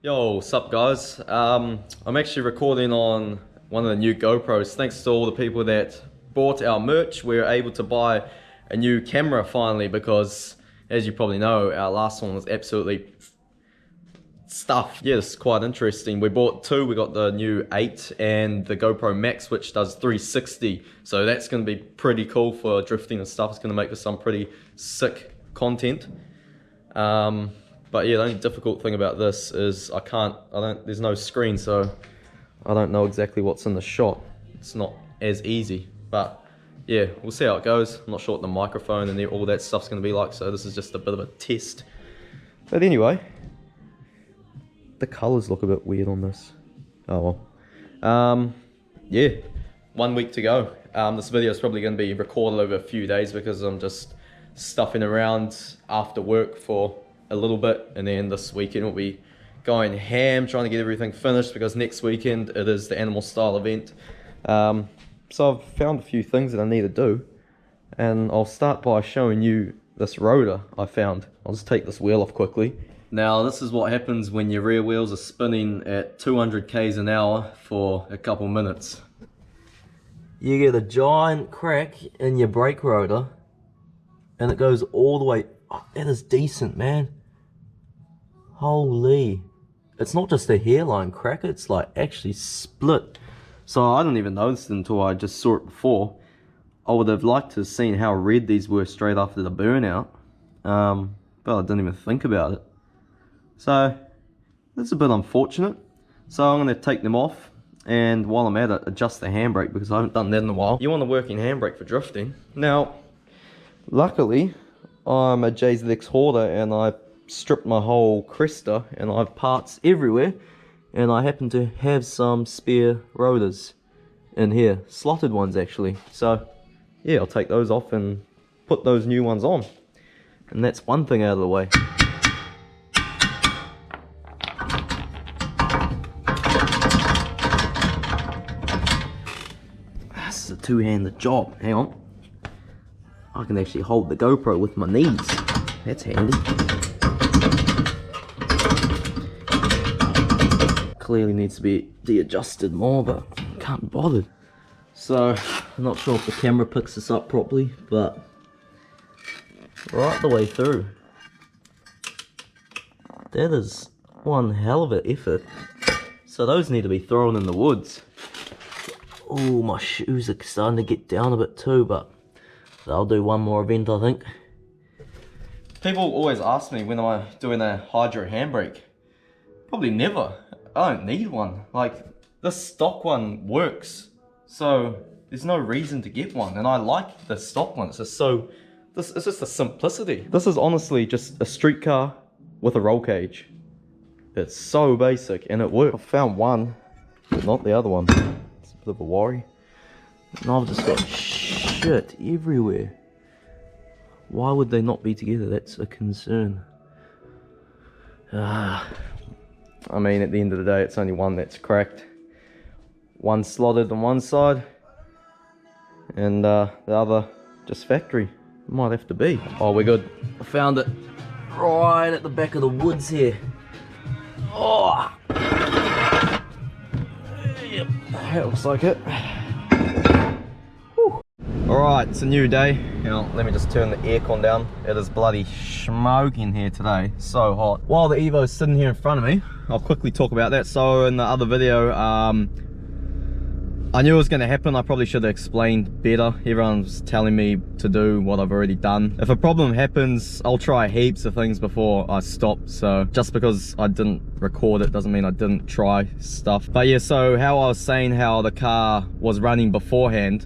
Yo, what's up guys? I'm actually recording on one of the new GoPros. Thanks to all the people that bought our merch, we were able to buy a new camera finally because, as you probably know, our last one was absolutely stuffed. Yeah, it's quite interesting. We bought two. We got the new 8 and the GoPro Max, which does 360. So that's going to be pretty cool for drifting and stuff. It's going to make for some pretty sick content. But yeah, the only difficult thing about this is there's no screen, so I don't know exactly what's in the shot. It's not as easy, but yeah, we'll see how it goes. I'm not sure what the microphone and all that stuff's going to be like, so this is just a bit of a test. But anyway, the colors look a bit weird on this. Oh well. Yeah, 1 week to go. This video is probably going to be recorded over a few days because I'm just stuffing around after work for a little bit, and then this weekend we'll be going ham, trying to get everything finished because next weekend it is the animal style event. So I've found a few things that I need to do, and I'll start by showing you this rotor I found. I'll just take this wheel off quickly. Now this is what happens when your rear wheels are spinning at 200 k's an hour for a couple minutes. You get a giant crack in your brake rotor and it goes all the way. Oh, that is decent, man. Holy. It's not just a hairline crack, it's like actually split. So I didn't even notice it until I just saw it before. I would have liked to have seen how red these were straight after the burnout. But I didn't even think about it. So that's a bit unfortunate. So I'm going to take them off, and while I'm at it, adjust the handbrake because I haven't done that in a while. You want a working handbrake for drifting. Now, luckily, I'm a JZX hoarder and I stripped my whole Cresta and I have parts everywhere, and I happen to have some spare rotors in here, slotted ones actually. So yeah, I'll take those off and put those new ones on, and that's one thing out of the way. This is a two-handed job. Hang on, I can actually hold the GoPro with my knees. That's handy. Clearly needs to be de-adjusted more, but I can't be bothered. So, I'm not sure if the camera picks this up properly, but right the way through. That is one hell of an effort. So those need to be thrown in the woods. Oh, my shoes are starting to get down a bit too, but I'll do one more event, I think. People always ask me when am I doing a hydro handbrake. Probably never. I don't need one. Like, this stock one works, so there's no reason to get one. And I like the stock one. It's just so, it's just the simplicity. This is honestly just a street car with a roll cage. It's so basic and it works. I found one, but not the other one. It's a bit of a worry. And I've just got shit everywhere. Why would they not be together? That's a concern. I mean, at the end of the day, it's only one that's cracked. One slotted on one side, and the other just factory. Might have to be. Oh, we're good. I found it right at the back of the woods here. Oh! Yep, that looks like it. Alright, it's a new day. Now, let me just turn the aircon down. It is bloody smoking here today. So hot. While the Evo's sitting here in front of me, I'll quickly talk about that. So in the other video, I knew it was going to happen. I probably should have explained better. Everyone's telling me to do what I've already done. If a problem happens, I'll try heaps of things before I stop. So just because I didn't record it doesn't mean I didn't try stuff. But yeah, so how I was saying how the car was running beforehand,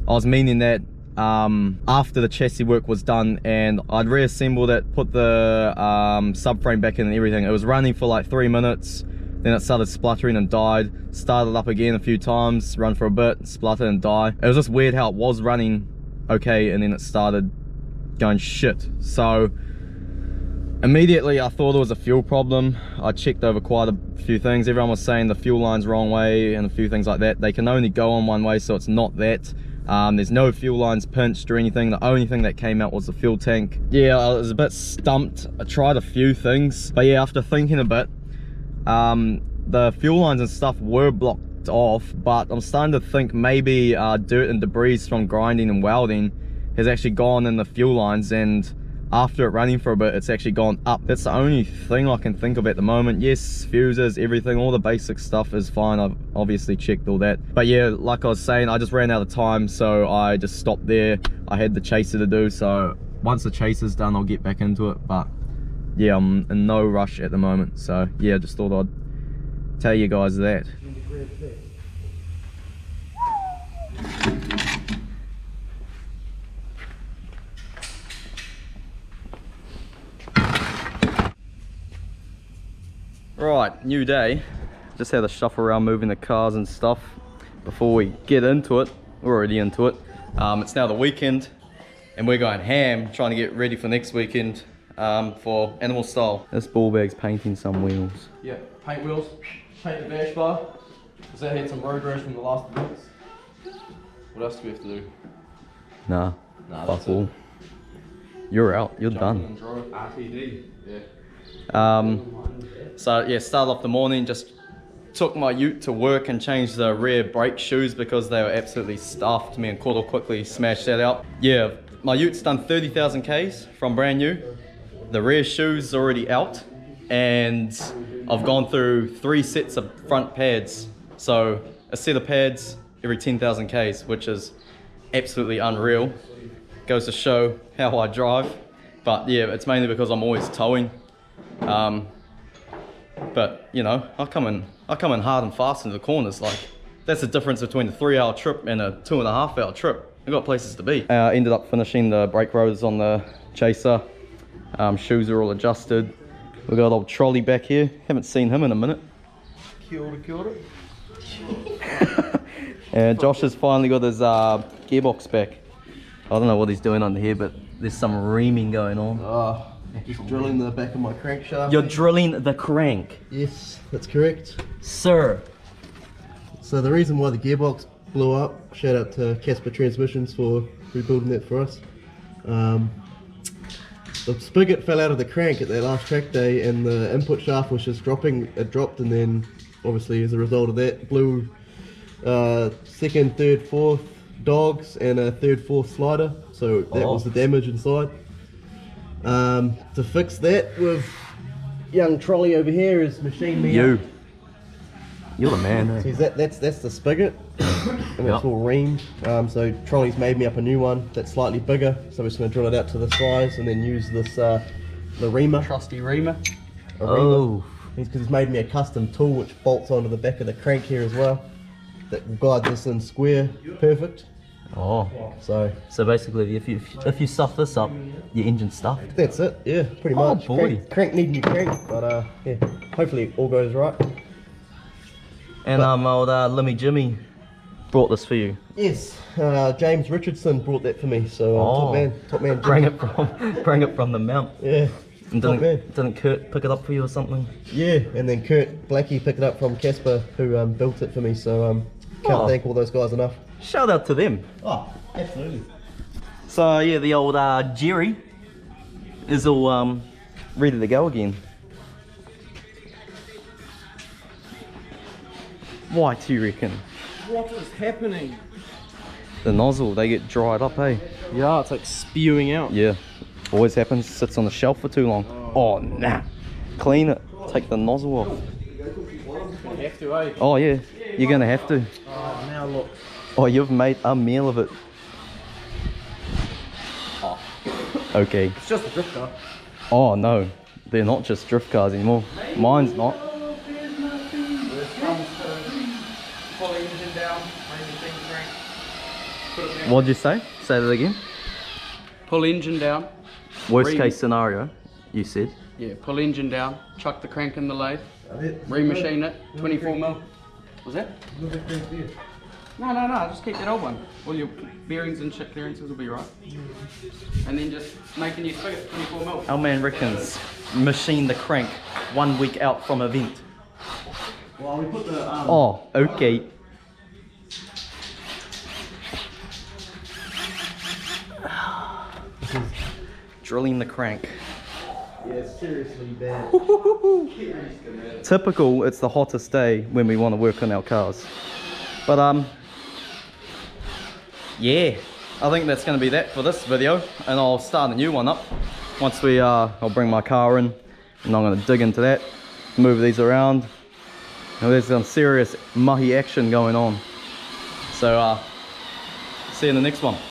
I was meaning that after the chassis work was done and I'd reassembled it, put the subframe back in and everything, it was running for like 3 minutes, then it started spluttering and died, started up again a few times, run for a bit, spluttered and died. It was just weird how it was running okay and then it started going shit. So immediately I thought it was a fuel problem. I checked over quite a few things. Everyone was saying the fuel line's wrong way and a few things like that. They can only go on one way, so it's not that. There's no fuel lines pinched or anything. The only thing that came out was the fuel tank. Yeah, I was a bit stumped. I tried a few things, but yeah, after thinking a bit, the fuel lines and stuff were blocked off, but I'm starting to think maybe dirt and debris from grinding and welding has actually gone in the fuel lines, and after it running for a bit it's actually gone up. That's the only thing I can think of at the moment. Yes, fuses, everything, all the basic stuff is fine. I've obviously checked all that, but yeah, like I was saying, I just ran out of time, so I just stopped there. I had the chaser to do, so once the chaser's done I'll get back into it. But yeah, I'm in no rush at the moment, so yeah, just thought I'd tell you guys that. Right, new day. Just had to shuffle around moving the cars and stuff before we get into it. We're already into it. It's now the weekend and we're going ham, trying to get ready for next weekend for animal style. This ball bag's painting some wheels. Yeah, paint wheels, paint the dash bar, because that had some road rash from the last events. What else do we have to do? Nah, that's all. You're out, you're done. And drove RTD, yeah. So yeah, started off the morning, just took my ute to work and changed the rear brake shoes because they were absolutely stuffed. Me and Cordell quickly smashed that out. Yeah, my ute's done 30,000 Ks from brand new. The rear shoes already out, and I've gone through 3 sets of front pads. So a set of pads every 10,000 Ks, which is absolutely unreal. Goes to show how I drive. But yeah, it's mainly because I'm always towing. But you know, I come in hard and fast into the corners. Like, that's the difference between a 3-hour trip and a 2.5-hour trip. I've got places to be. Ended up finishing the brake rotors on the chaser. Shoes are all adjusted. We've got old Trolley back here. Haven't seen him in a minute. Kia ora, kia ora. And Josh has finally got his gearbox back. I don't know what he's doing under here, but there's some reaming going on. Just drilling the back of my crankshaft. You're drilling the crank? Yes, that's correct. Sir. So the reason why the gearbox blew up, shout out to Casper Transmissions for rebuilding that for us. The spigot fell out of the crank at that last track day and the input shaft was just dropping. It dropped, and then obviously as a result of that blew second, third, fourth dogs and a third, fourth slider. So that was the damage inside. To fix that, with young Trolley over here is machined me up. You're the man, eh? See, that's the spigot, and it's all reamed. So Trolley's made me up a new one that's slightly bigger. So I'm just going to drill it out to the size and then use this the reamer. Trusty reamer. Because he's made me a custom tool which bolts onto the back of the crank here as well. That will guide this in square perfect. Oh, so basically, if you stuff this up, your engine's stuffed. That's it. Yeah, pretty much. Oh boy. Crank need new crank, but yeah, hopefully all goes right. And old Limmy Jimmy brought this for you. Yes, James Richardson brought that for me. So top man. Bring it from the mount. Yeah. And didn't Kurt pick it up for you or something? Yeah, and then Kurt Blackie picked it up from Casper, who built it for me. So can't thank all those guys enough. Shout out to them. Oh, absolutely. So yeah, the old Jerry is all ready to go again. Why do you reckon? What is happening? The nozzle, they get dried up, eh? Yeah, it's like spewing out. Yeah, always happens. Sits on the shelf for too long. Oh nah, clean it. Take the nozzle off. You have to, eh? Oh yeah, you're gonna have to. Oh, now look. Oh, you've made a meal of it. Oh. Okay. It's just a drift car. Oh no, they're not just drift cars anymore. Mine's not. What'd you say? Say that again. Pull engine down. Worst case scenario, you said. Yeah, pull engine down, chuck the crank in the lathe, remachine it, 24 mil. Was that? No, just keep that old one. All your bearings and shit clearances will be right. And then just make a new spigot, 24 mil. Our man reckons machine the crank 1 week out from event. Well, we put the Oh, okay. Drilling the crank. Yeah, it's seriously bad. Typical, it's the hottest day when we want to work on our cars. But yeah, I think that's going to be that for this video, and I'll start a new one up once we I'll bring my car in, and I'm going to dig into that, move these around. Now there's some serious mahi action going on. So see you in the next one.